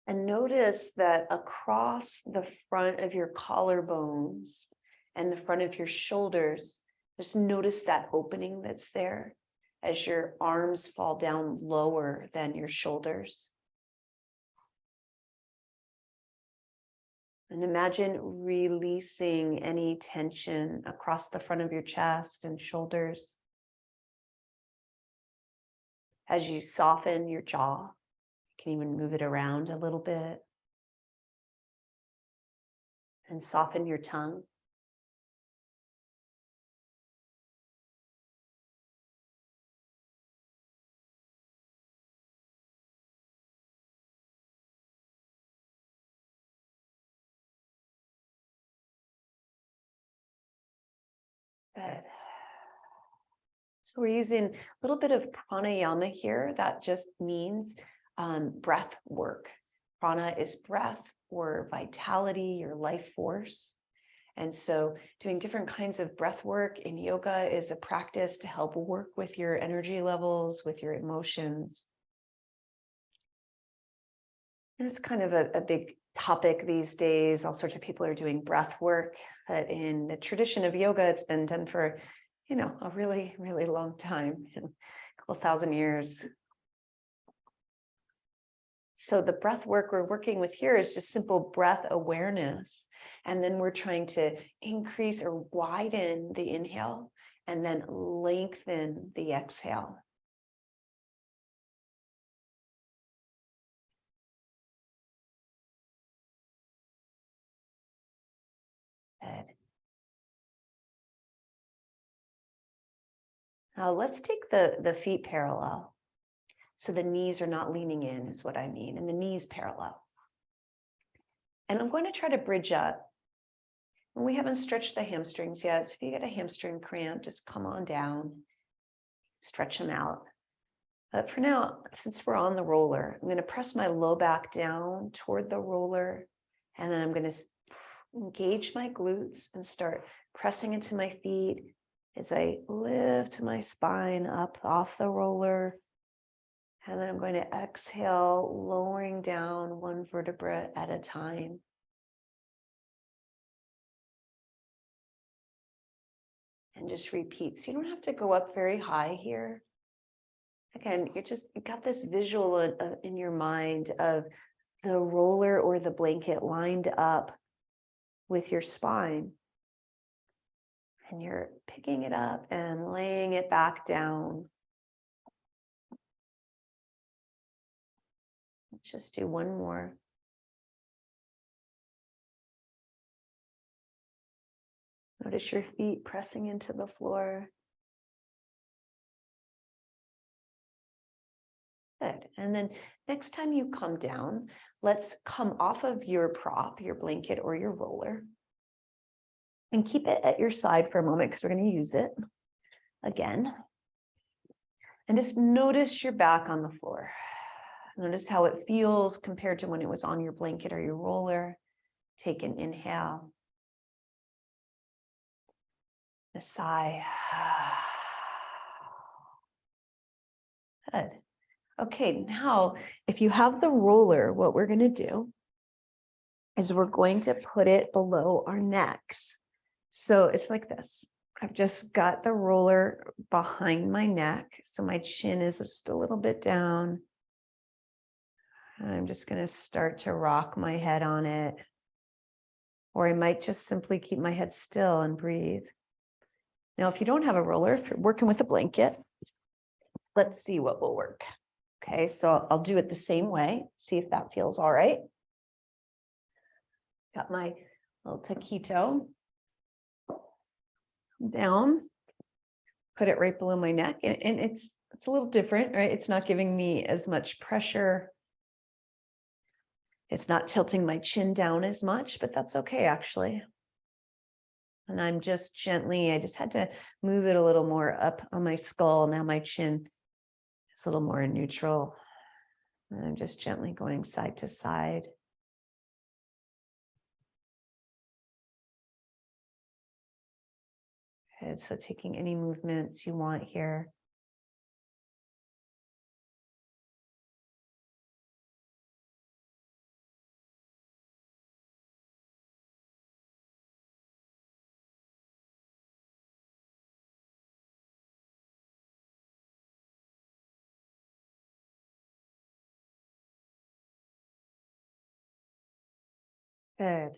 And notice that across the front of your collarbones and the front of your shoulders, just notice that opening that's there as your arms fall down lower than your shoulders. And imagine releasing any tension across the front of your chest and shoulders as you soften your jaw. You can even move it around a little bit and soften your tongue. Good. So we're using a little bit of pranayama here. That just means breath work. Prana is breath or vitality or life force. And so doing different kinds of breath work in yoga is a practice to help work with your energy levels, with your emotions. And it's kind of a big topic these days. All sorts of people are doing breath work. But in the tradition of yoga, it's been done for, a really, really long time, a couple thousand years. So the breath work we're working with here is just simple breath awareness. And then we're trying to increase or widen the inhale and then lengthen the exhale. Good. Now let's take the feet parallel. So the knees are not leaning in is what I mean, and the knees parallel. And I'm going to try to bridge up. And we haven't stretched the hamstrings yet. So if you get a hamstring cramp, just come on down, stretch them out. But for now, since we're on the roller, I'm going to press my low back down toward the roller. And then I'm going to engage my glutes and start pressing into my feet as I lift my spine up off the roller. And then I'm going to exhale, lowering down one vertebra at a time. And just repeat. So you don't have to go up very high here. Again, you got this visual in your mind of the roller or the blanket lined up with your spine. And you're picking it up and laying it back down. Let's just do one more. Notice your feet pressing into the floor. Good. And then next time you come down, let's come off of your prop, your blanket or your roller, and keep it at your side for a moment because we're going to use it again. And just notice your back on the floor. Notice how it feels compared to when it was on your blanket or your roller. Take an inhale. A sigh. Good. Okay, now if you have the roller, what we're going to do is we're going to put it below our necks. So it's like this. I've just got the roller behind my neck. So my chin is just a little bit down. And I'm just going to start to rock my head on it. Or I might just simply keep my head still and breathe. Now, if you don't have a roller, if you're working with a blanket, let's see what will work. Okay, so I'll do it the same way. See if that feels all right. Got my little taquito down, put it right below my neck. And it's a little different, right? It's not giving me as much pressure. It's not tilting my chin down as much, but that's okay, actually. And I'm just gently, I just had to move it a little more up on my skull. Now my chin is a little more neutral. And I'm just gently going side to side. Good. So taking any movements you want here. Good.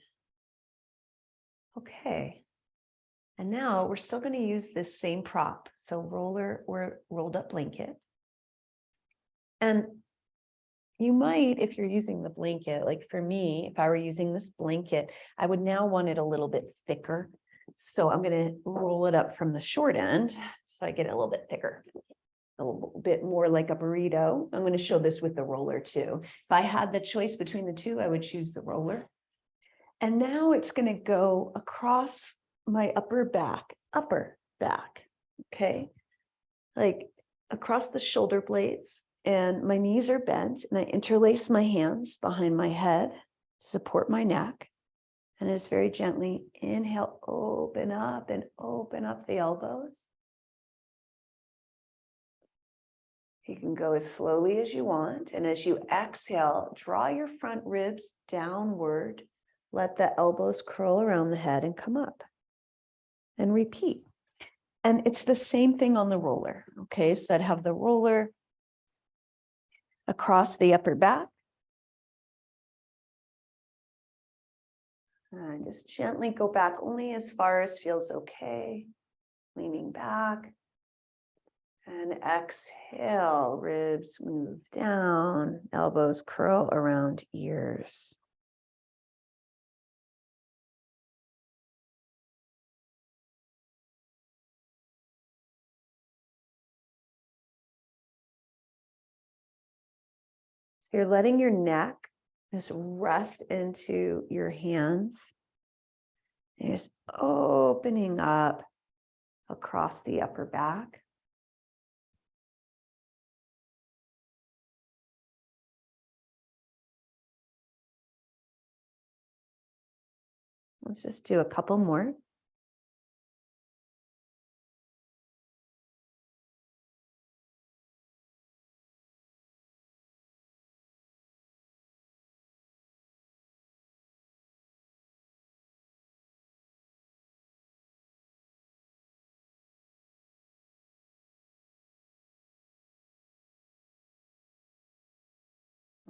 Okay. And now we're still going to use this same prop. So roller or rolled up blanket. And you might, if you're using the blanket, like for me, if I were using this blanket, I would now want it a little bit thicker. So I'm going to roll it up from the short end so I get it a little bit thicker, a little bit more like a burrito. I'm going to show this with the roller too. If I had the choice between the two, I would choose the roller. And now it's going to go across my upper back, okay? Like across the shoulder blades, and my knees are bent, and I interlace my hands behind my head, support my neck, and just very gently inhale, open up and open up the elbows. You can go as slowly as you want, and as you exhale, draw your front ribs downward, let the elbows curl around the head and come up, and repeat. And it's the same thing on the roller, okay? So I'd have the roller across the upper back. And just gently go back only as far as feels okay. Leaning back. And exhale, ribs move down, elbows curl around ears. So you're letting your neck just rest into your hands. And just opening up across the upper back. Let's just do a couple more.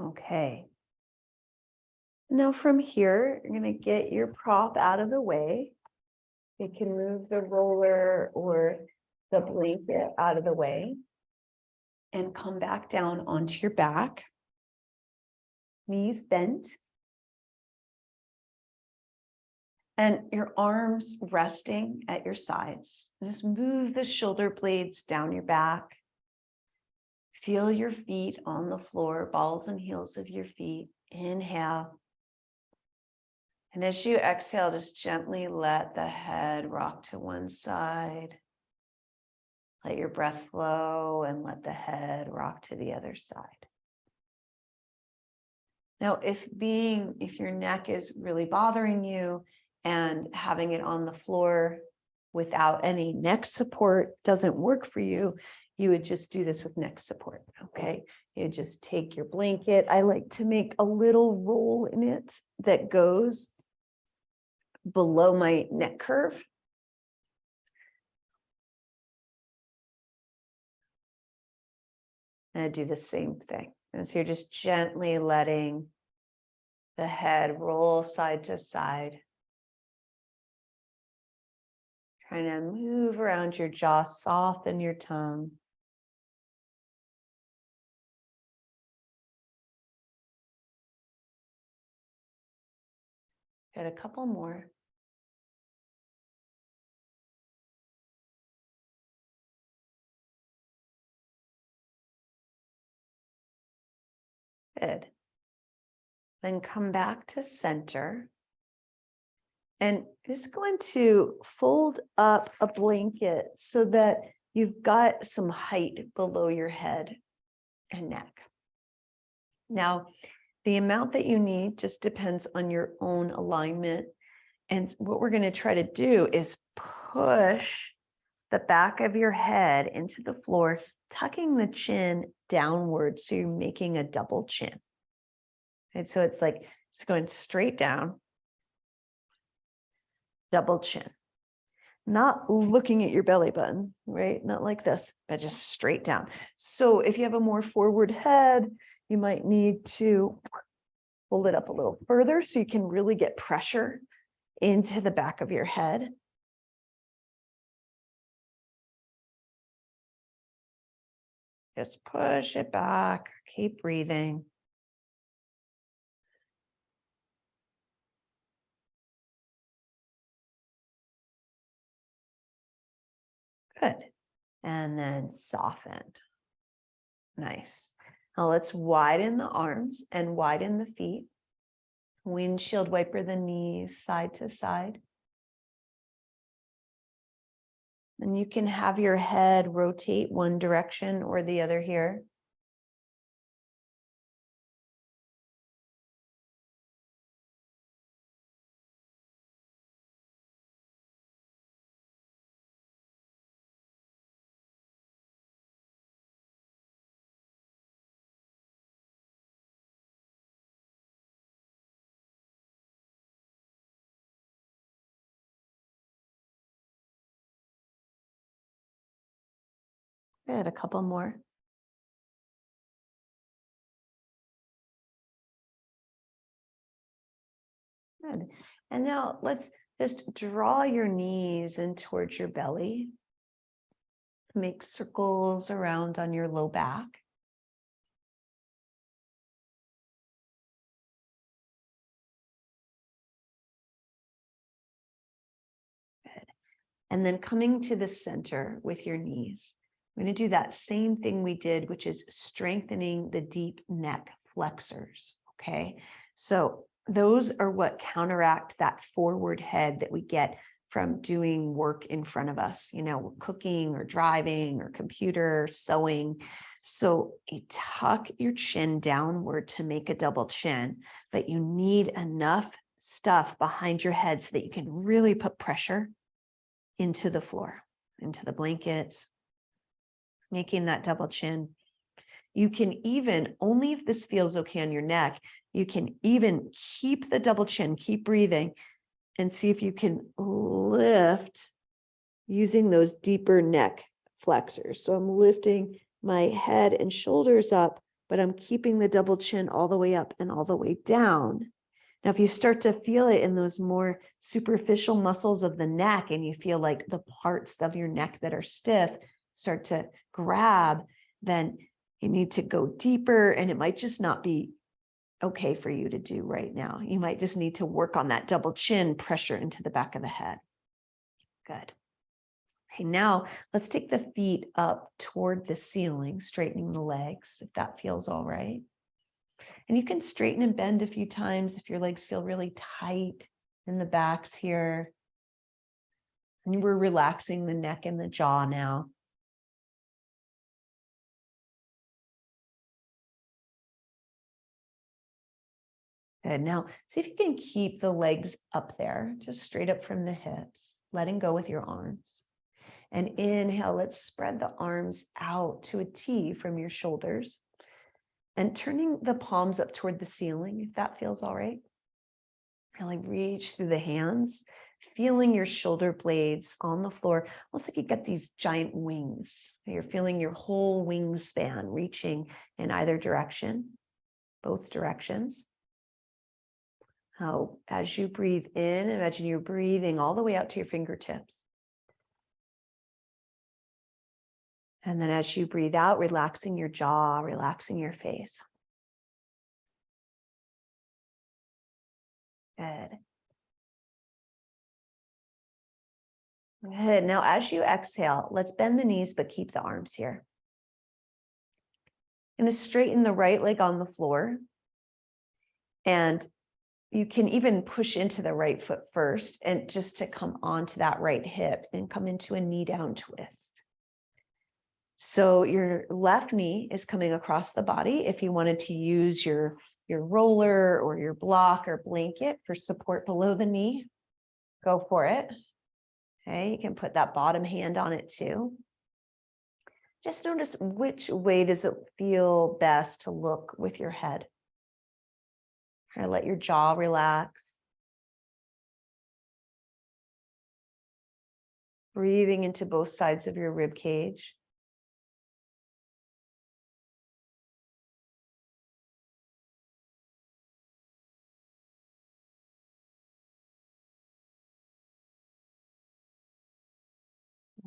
Okay. Now from here, you're going to get your prop out of the way. You can move the roller or the blanket out of the way and come back down onto your back. Knees bent. And your arms resting at your sides. Just move the shoulder blades down your back. Feel your feet on the floor, balls and heels of your feet. Inhale. And as you exhale, just gently let the head rock to one side. Let your breath flow and let the head rock to the other side. Now, if your neck is really bothering you and having it on the floor without any neck support doesn't work for you, you would just do this with neck support, okay? You just take your blanket. I like to make a little roll in it that goes below my neck curve. And I do the same thing. And so you're just gently letting the head roll side to side. Trying to move around your jaw, soften your tongue. Got a couple more. Good. Then come back to center. And just going to fold up a blanket so that you've got some height below your head and neck. Now, the amount that you need just depends on your own alignment. And what we're going to try to do is push the back of your head into the floor, tucking the chin downward. So you're making a double chin. And so it's like it's going straight down, double chin. Not looking at your belly button, right? Not like this, but just straight down. So if you have a more forward head, you might need to Hold it up a little further so you can really get pressure into the back of your head. Just push it back. Keep breathing. Good. And then soften. Nice. Now let's widen the arms and widen the feet. Windshield wiper the knees side to side. And you can have your head rotate one direction or the other here. Good, a couple more. Good. And now let's just draw your knees in towards your belly. Make circles around on your low back. Good. And then coming to the center with your knees. I'm going to do that same thing we did, which is strengthening the deep neck flexors. Okay. So those are what counteract that forward head that we get from doing work in front of us, cooking or driving or computer, sewing. So you tuck your chin downward to make a double chin, but you need enough stuff behind your head so that you can really put pressure into the floor, into the blankets, making that double chin. You can even, only if this feels okay on your neck, you can even keep the double chin, keep breathing, and see if you can lift using those deeper neck flexors. So I'm lifting my head and shoulders up, but I'm keeping the double chin all the way up and all the way down. Now, if you start to feel it in those more superficial muscles of the neck and you feel like the parts of your neck that are stiff start to grab, then you need to go deeper, and it might just not be okay for you to do right now. You might just need to work on that double chin pressure into the back of the head. Good. Okay, now let's take the feet up toward the ceiling, straightening the legs, if that feels all right. And you can straighten and bend a few times if your legs feel really tight in the backs here. And we're relaxing the neck and the jaw now. Good. Now, see if you can keep the legs up there, just straight up from the hips, letting go with your arms. And inhale, let's spread the arms out to a T from your shoulders and turning the palms up toward the ceiling, if that feels all right. Really reach through the hands, feeling your shoulder blades on the floor, almost like you get these giant wings. You're feeling your whole wingspan reaching in either direction, both directions. Now, as you breathe in, imagine you're breathing all the way out to your fingertips. And then as you breathe out, relaxing your jaw, relaxing your face. Good. Good. Now, as you exhale, let's bend the knees, but keep the arms here. I'm going to straighten the right leg on the floor. And you can even push into the right foot first, and just to come onto that right hip and come into a knee down twist. So your left knee is coming across the body. If you wanted to use your roller or your block or blanket for support below the knee, go for it. Okay, you can put that bottom hand on it too. Just notice which way does it feel best to look with your head. Try to let your jaw relax. Breathing into both sides of your rib cage.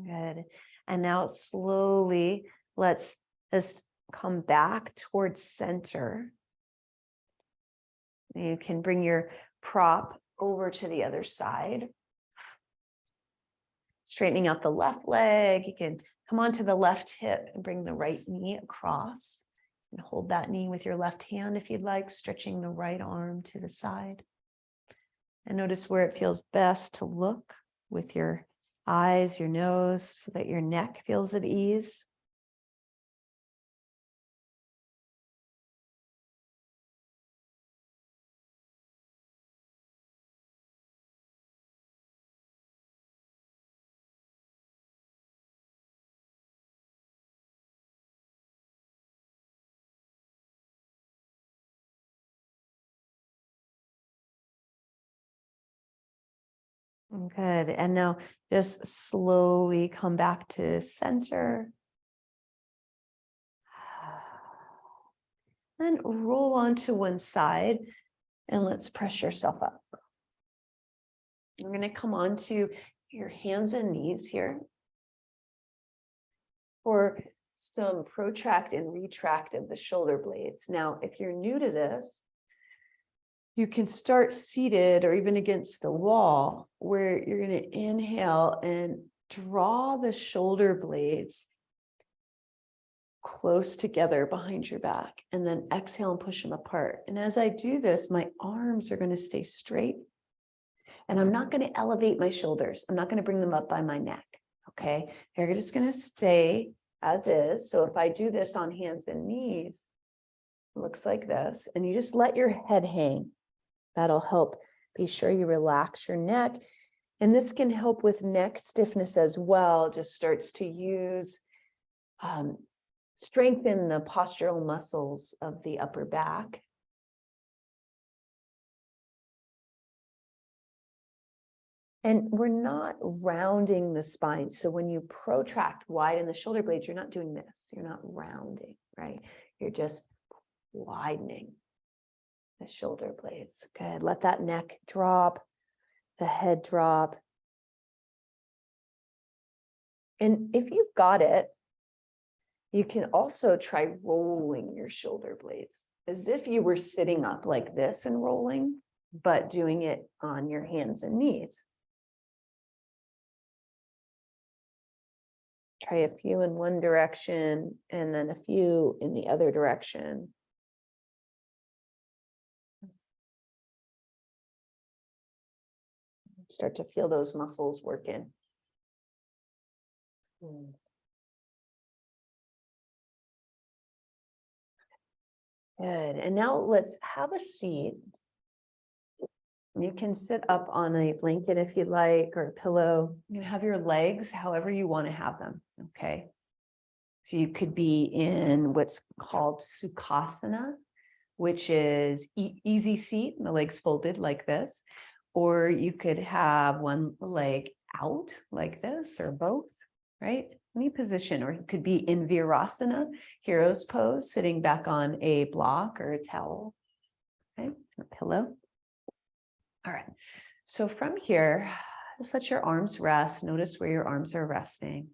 Good. And now slowly, let's just come back towards center. You can bring your prop over to the other side. Straightening out the left leg. You can come onto the left hip and bring the right knee across. And hold that knee with your left hand if you'd like, stretching the right arm to the side. And notice where it feels best to look with your eyes, your nose, so that your neck feels at ease. Good. And now just slowly come back to center. Then roll onto one side and let's press yourself up. You're going to come onto your hands and knees here for some protract and retract of the shoulder blades. Now, if you're new to this, you can start seated or even against the wall, where you're going to inhale and draw the shoulder blades close together behind your back, and then exhale and push them apart. And as I do this, my arms are going to stay straight, and I'm not going to elevate my shoulders. I'm not going to bring them up by my neck. Okay, they're just going to stay as is. So if I do this on hands and knees, it looks like this, and you just let your head hang. That'll help. Be sure you relax your neck. And this can help with neck stiffness as well. Just starts to use, strengthen the postural muscles of the upper back. And we're not rounding the spine. So when you protract, widen the shoulder blades, you're not doing this. You're not rounding, right? You're just widening the shoulder blades. Good. Let that neck drop, the head drop. And if you've got it, you can also try rolling your shoulder blades as if you were sitting up like this and rolling, but doing it on your hands and knees. Try a few in one direction and then a few in the other direction. Start to feel those muscles working. Good. And now let's have a seat. You can sit up on a blanket if you'd like, or a pillow. You can have your legs however you want to have them. Okay. So you could be in what's called Sukhasana, which is easy seat, and the legs folded like this. Or you could have one leg out like this, or both, right? Any position. Or you could be in Virasana, hero's pose, sitting back on a block or a towel, okay, or pillow. All right. So from here, just let your arms rest. Notice where your arms are resting.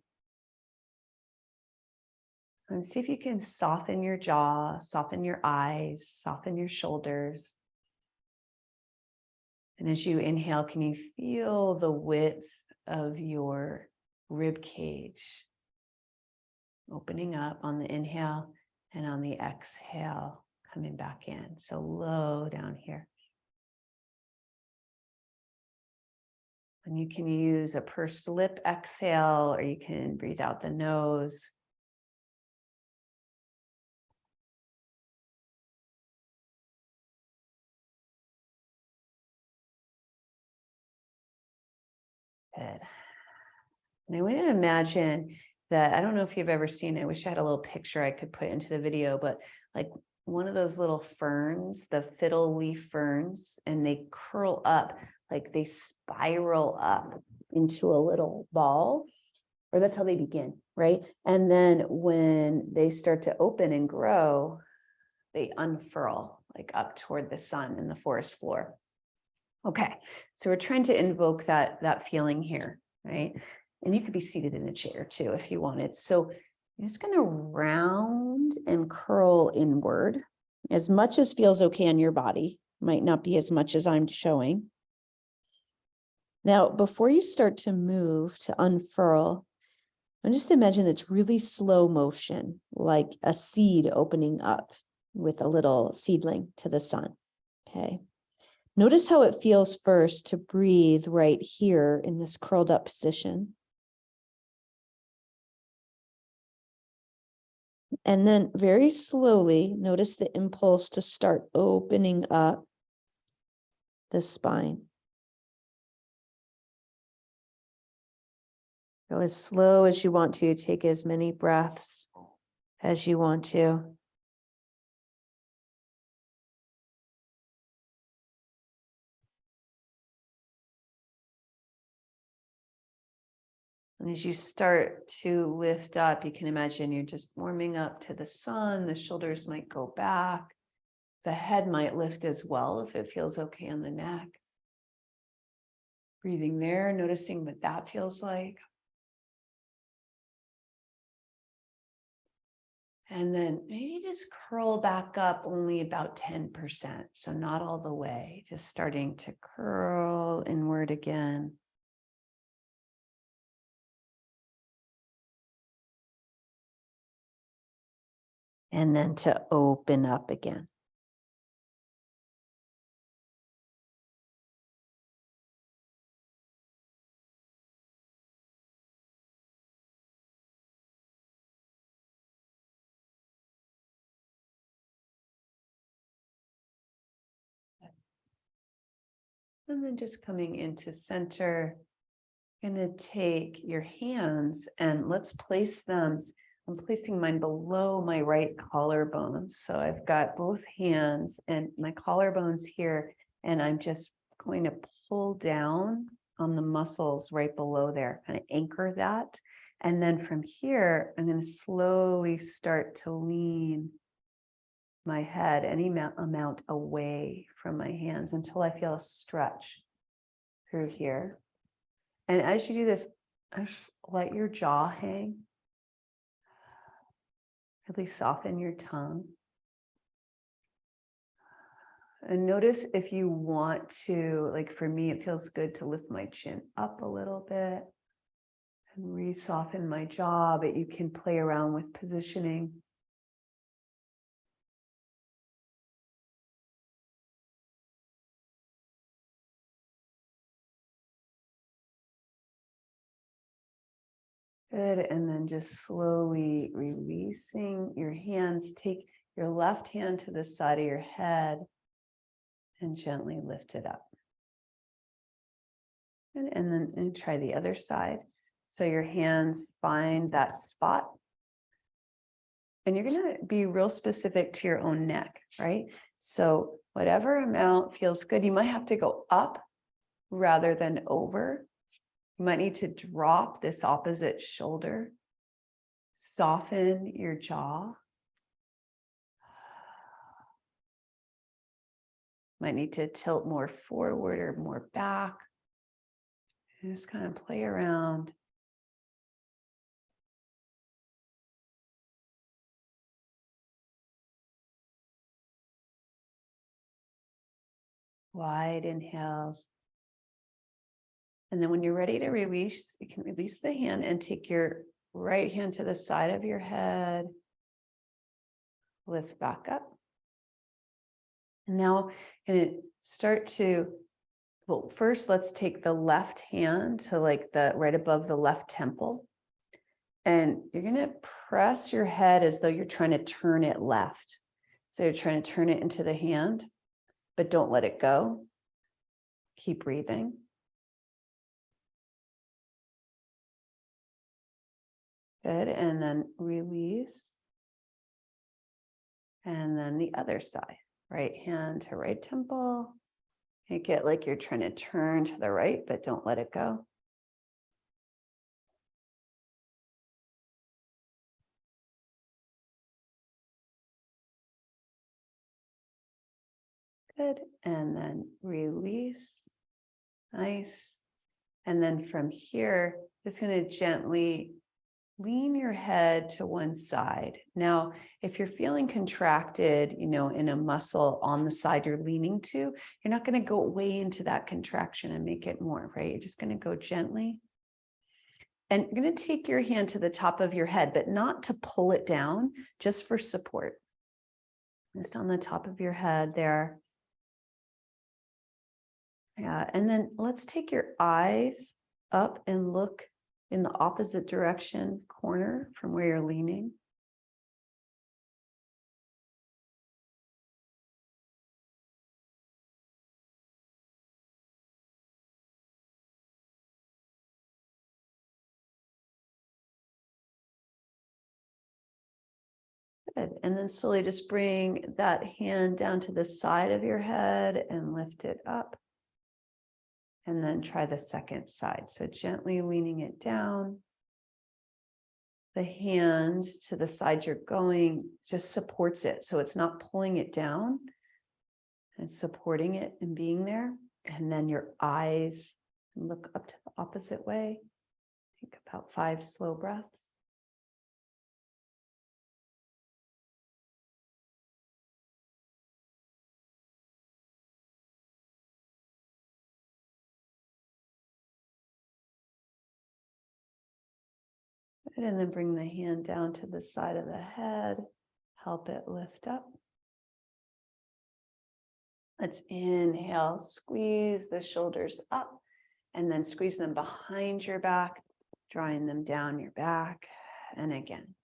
And see if you can soften your jaw, soften your eyes, soften your shoulders. And as you inhale, can you feel the width of your rib cage opening up on the inhale, and on the exhale, coming back in. So low down here. And you can use a pursed lip exhale, or you can breathe out the nose. Good. And I want you to imagine that, I don't know if you've ever seen it, I wish I had a little picture I could put into the video, but like one of those little ferns, the fiddle leaf ferns, and they curl up, like they spiral up into a little ball, or that's how they begin, right? And then when they start to open and grow, they unfurl like up toward the sun and the forest floor. Okay, so we're trying to invoke that feeling here, right? And you could be seated in a chair too if you wanted. So I'm just going to round and curl inward as much as feels okay on your body. Might not be as much as I'm showing. Now, before you start to move to unfurl, and just imagine it's really slow motion, like a seed opening up with a little seedling to the sun. Okay. Notice how it feels first to breathe right here in this curled up position. And then very slowly, notice the impulse to start opening up the spine. Go as slow as you want to. Take as many breaths as you want to. And as you start to lift up, you can imagine you're just warming up to the sun. The shoulders might go back. The head might lift as well if it feels okay on the neck. Breathing there, noticing what that feels like. And then maybe just curl back up only about 10%. So not all the way, just starting to curl inward again. And then to open up again. And then just coming into center, gonna take your hands and let's place them. I'm placing mine below my right collarbone. So I've got both hands and my collarbones here, and I'm just going to pull down on the muscles right below there, kind of anchor that. And then from here, I'm going to slowly start to lean my head any amount away from my hands until I feel a stretch through here. And as you do this, just let your jaw hang. Really soften your tongue. And notice if you want to, like for me, it feels good to lift my chin up a little bit and re-soften my jaw, but you can play around with positioning. Good, and then just slowly releasing your hands. Take your left hand to the side of your head and gently lift it up. And then try the other side. So your hands find that spot. And you're going to be real specific to your own neck, right? So whatever amount feels good, you might have to go up rather than over. You might need to drop this opposite shoulder. Soften your jaw. Might need to tilt more forward or more back. And just kind of play around. Wide inhales. And then when you're ready to release, you can release the hand and take your right hand to the side of your head. Lift back up. And now I'm going to start to, well, first let's take the left hand to like the right above the left temple. And you're going to press your head as though you're trying to turn it left. So you're trying to turn it into the hand, but don't let it go. Keep breathing. Good. And then release. And then the other side, right hand to right temple. Make it like you're trying to turn to the right, but don't let it go. Good. And then release. Nice. And then from here, just going to gently lean your head to one side. Now, if you're feeling contracted, in a muscle on the side you're leaning to, you're not going to go way into that contraction and make it more, right? You're just going to go gently. And you're going to take your hand to the top of your head, but not to pull it down, just for support. Just on the top of your head there. Yeah, and then let's take your eyes up and look in the opposite direction corner from where you're leaning. Good. And then slowly just bring that hand down to the side of your head and lift it up. And then try the second side. So gently leaning it down. The hand to the side you're going just supports it. So it's not pulling it down. It's supporting it and being there. And then your eyes look up to the opposite way. Take about 5 slow breaths. And then bring the hand down to the side of the head. Help it lift up. Let's inhale, squeeze the shoulders up, and then squeeze them behind your back, drawing them down your back. And again,